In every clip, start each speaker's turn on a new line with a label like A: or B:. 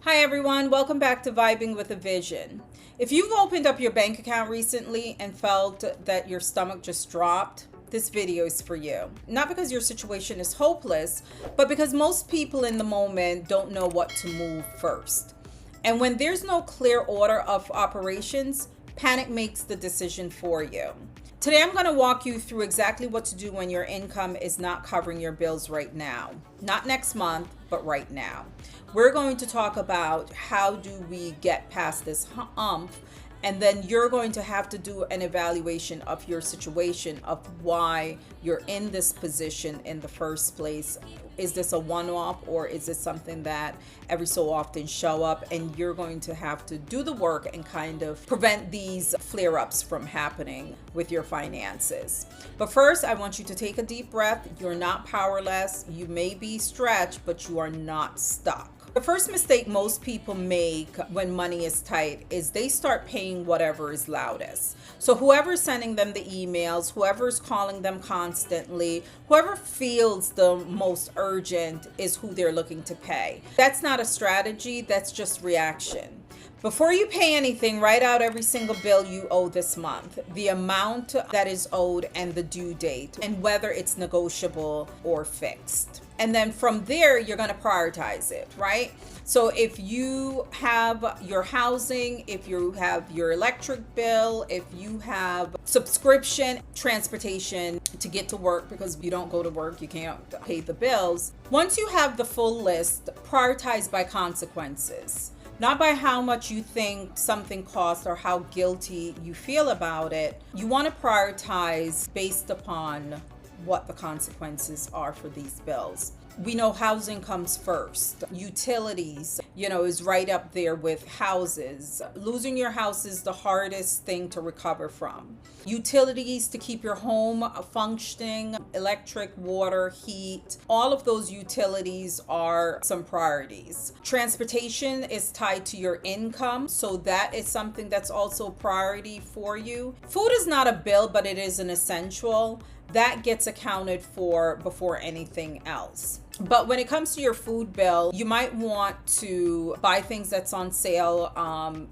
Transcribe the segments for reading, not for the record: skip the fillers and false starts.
A: Hi everyone, welcome back to Vibing with a Vision. If you've opened up your bank account recently and felt that your stomach just dropped, this video is for you. Not because your situation is hopeless, but because most people in the moment don't know what to move first. And when there's no clear order of operations, panic makes the decision for you. Today, I'm going to walk you through exactly what to do when your income is not covering your bills right now. Not next month, but right now. We're going to talk about how do we get past this hump, and then you're going to have to do an evaluation of your situation, of why you're in this position in the first place. Is this a one-off, or is this something that every so often show up, and you're going to have to do the work and kind of prevent these flare-ups from happening with your finances. But first, I want you to take a deep breath. You're not powerless. You may be stretched, but you are not stuck. The first mistake most people make when money is tight is they start paying whatever is loudest. So whoever's sending them the emails, whoever's calling them constantly, whoever feels the most urgent is who they're looking to pay. That's not a strategy, that's just reaction. Before you pay anything, write out every single bill you owe this month, the amount that is owed and the due date, and whether it's negotiable or fixed. And then from there, you're going to prioritize it, right? So if you have your housing, if you have your electric bill, if you have subscription, transportation to get to work, because if you don't go to work, you can't pay the bills. Once you have the full list, prioritize by consequences. Not by how much you think something costs or how guilty you feel about it. You want to prioritize based upon what the consequences are for these bills. We know housing comes first. Utilities, is right up there with houses. Losing your house is the hardest thing to recover from. Utilities to keep your home functioning, electric, water, heat, all of those utilities are some priorities. Transportation is tied to your income, so that is something that's also a priority for you. Food is not a bill, but it is an essential. That gets accounted for before anything else. But when it comes to your food bill, you might want to buy things that's on sale,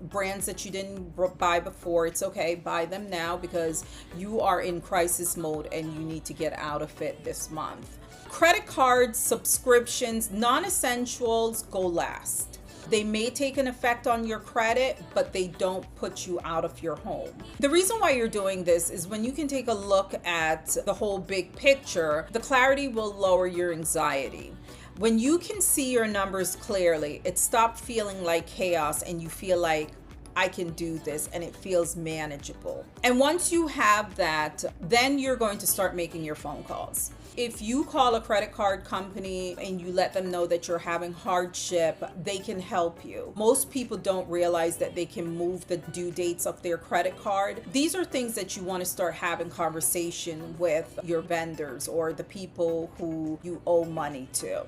A: brands that you didn't buy before. It's okay, buy them now because you are in crisis mode and you need to get out of it this month. Credit cards, subscriptions, non-essentials go last. They may take an effect on your credit, but they don't put you out of your home. The reason why you're doing this is when you can take a look at the whole big picture, the clarity will lower your anxiety. When you can see your numbers clearly, it stops feeling like chaos and you feel like, I can do this, and it feels manageable. And once you have that, then you're going to start making your phone calls. If you call a credit card company and you let them know that you're having hardship, they can help you. Most people don't realize that they can move the due dates of their credit card. These are things that you want to start having conversation with your vendors or the people who you owe money to.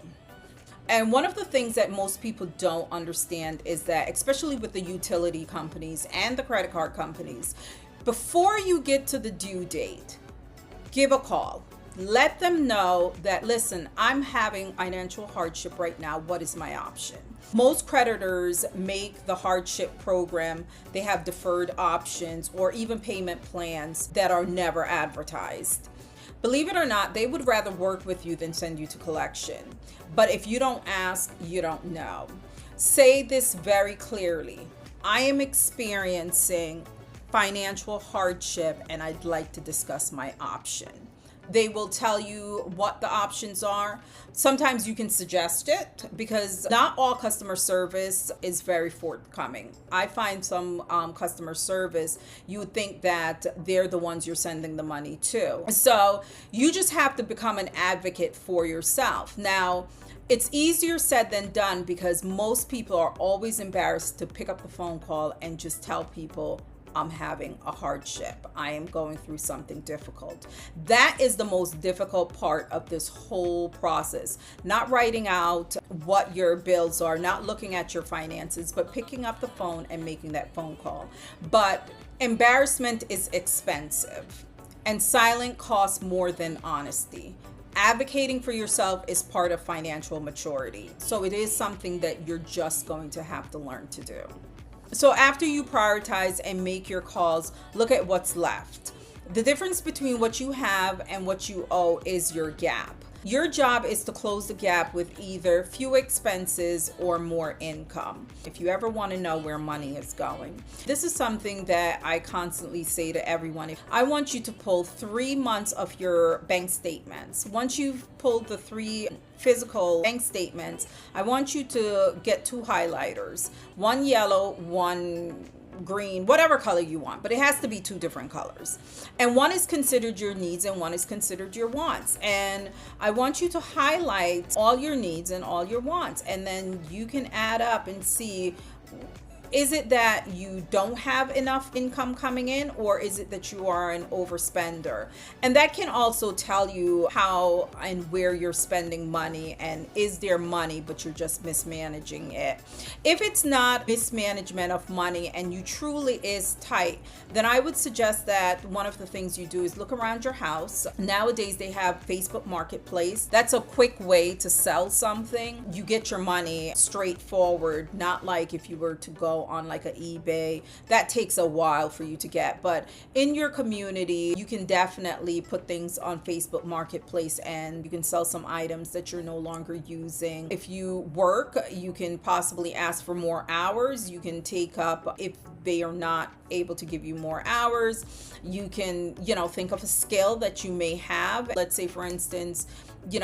A: And one of the things that most people don't understand is that, especially with the utility companies and the credit card companies, before you get to the due date, give a call. Let them know that, listen, I'm having financial hardship right now. What is my option? Most creditors make the hardship program. They have deferred options or even payment plans that are never advertised. Believe it or not, they would rather work with you than send you to collection. But if you don't ask, you don't know. Say this very clearly. I am experiencing financial hardship and I'd like to discuss my option. They will tell you what the options are. Sometimes you can suggest it because not all customer service is very forthcoming. I find some customer service, you would think that they're the ones you're sending the money to. So you just have to become an advocate for yourself. Now, it's easier said than done because most people are always embarrassed to pick up the phone call and just tell people, I'm having a hardship. I am going through something difficult. That is the most difficult part of this whole process. Not writing out what your bills are, not looking at your finances, but picking up the phone and making that phone call. But embarrassment is expensive, and silence costs more than honesty. Advocating for yourself is part of financial maturity. So it is something that you're just going to have to learn to do. So after you prioritize and make your calls, look at what's left. The difference between what you have and what you owe is your gap. Your job is to close the gap with either few expenses or more income. If you ever want to know where money is going, this is something that I constantly say to everyone. I want you to pull 3 months of your bank statements. Once you've pulled the 3 physical bank statements, I want you to get 2 highlighters, one yellow, one green, whatever color you want, but it has to be 2 different colors. And one is considered your needs and one is considered your wants. And I want you to highlight all your needs and all your wants. And then you can add up and see, is it that you don't have enough income coming in, or is it that you are an overspender? And that can also tell you how and where you're spending money, and is there money but you're just mismanaging it. If it's not mismanagement of money and you truly is tight, then I would suggest that one of the things you do is look around your house. Nowadays they have Facebook Marketplace. That's a quick way to sell something. You get your money straightforward, not like if you were to go on like an eBay. That takes a while for you to get. But in your community, you can definitely put things on Facebook Marketplace and you can sell some items that you're no longer using. If you work, you can possibly ask for more hours. You can take up, if they are not able to give you more hours, you can, think of a skill that you may have. Let's say, for instance,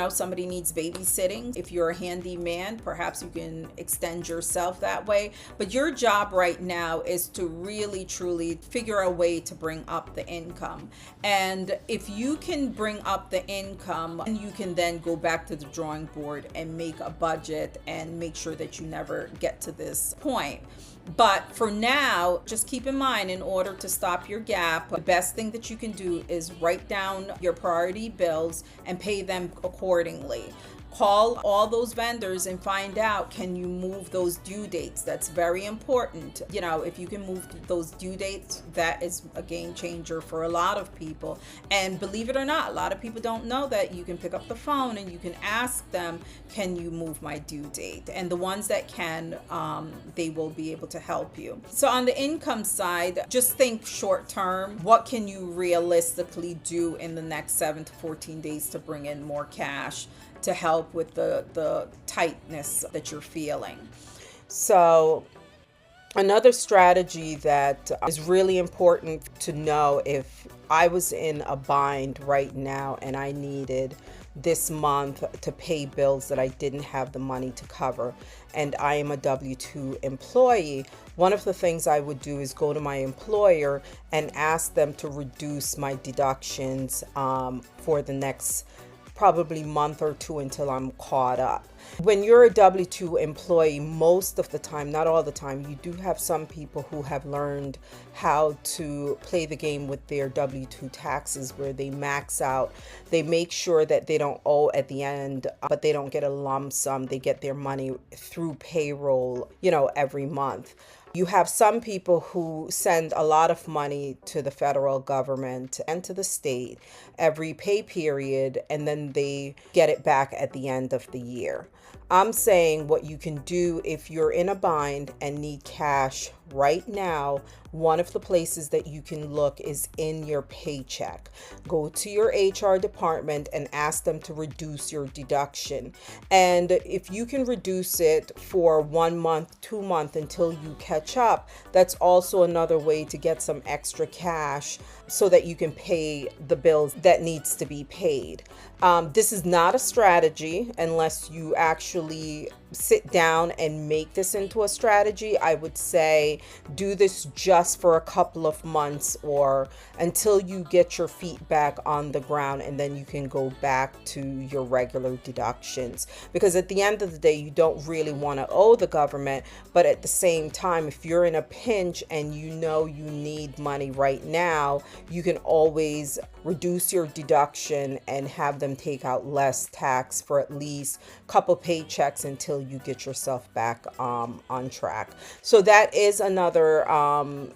A: somebody needs babysitting. If you're a handyman, perhaps you can extend yourself that way. But your job right now is to really, truly figure a way to bring up the income. And if you can bring up the income, you can then go back to the drawing board and make a budget and make sure that you never get to this point. But for now, just keep in mind, in order to stop your gap, the best thing that you can do is write down your priority bills and pay them accordingly. Call all those vendors and find out, can you move those due dates? That's very important. If you can move those due dates, that is a game changer for a lot of people. And believe it or not, a lot of people don't know that you can pick up the phone and you can ask them, can you move my due date? And the ones that can, they will be able to help you. So on the income side, just think short term. What can you realistically do in the next 7 to 14 days to bring in more cash to help with the tightness that you're feeling? So another strategy that is really important to know, if I was in a bind right now and I needed this month to pay bills that I didn't have the money to cover, and I am a W-2 employee, one of the things I would do is go to my employer and ask them to reduce my deductions for the next probably month or 2 until I'm caught up. When you're a W-2 employee, most of the time, not all the time, you do have some people who have learned how to play the game with their W-2 taxes, where they max out. They make sure that they don't owe at the end, but they don't get a lump sum. They get their money through payroll, every month. You have some people who send a lot of money to the federal government and to the state every pay period, and then they get it back at the end of the year. I'm saying what you can do if you're in a bind and need cash right now, one of the places that you can look is in your paycheck. Go to your HR department and ask them to reduce your deduction. And if you can reduce it for 1 month, 2 months until you catch up, that's also another way to get some extra cash so that you can pay the bills that needs to be paid. This is not a strategy unless you actually sit down and make this into a strategy. I would say do this just for a couple of months or until you get your feet back on the ground, and then you can go back to your regular deductions. Because at the end of the day, you don't really want to owe the government, but at the same time, if you're in a pinch and you know you need money right now, you can always reduce your deduction and have them take out less tax for at least a couple paychecks until
B: you get yourself back on track. So that is another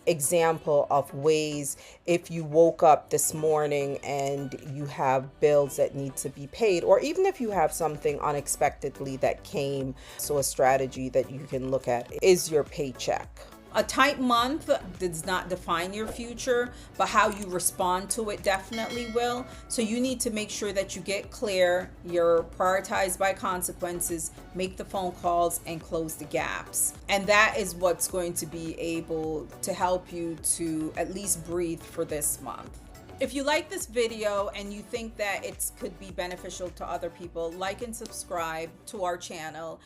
B: example of ways, if you woke up this morning and you have bills that need to be paid, or even if you have something unexpectedly that came. So a strategy that you can look at is your paycheck.
A: A tight month does not define your future, but how you respond to it definitely will. So you need to make sure that you get clear, you're prioritized by consequences, make the phone calls, and close the gaps. And that is what's going to be able to help you to at least breathe for this month. If you like this video and you think that it could be beneficial to other people, like and subscribe to our channel.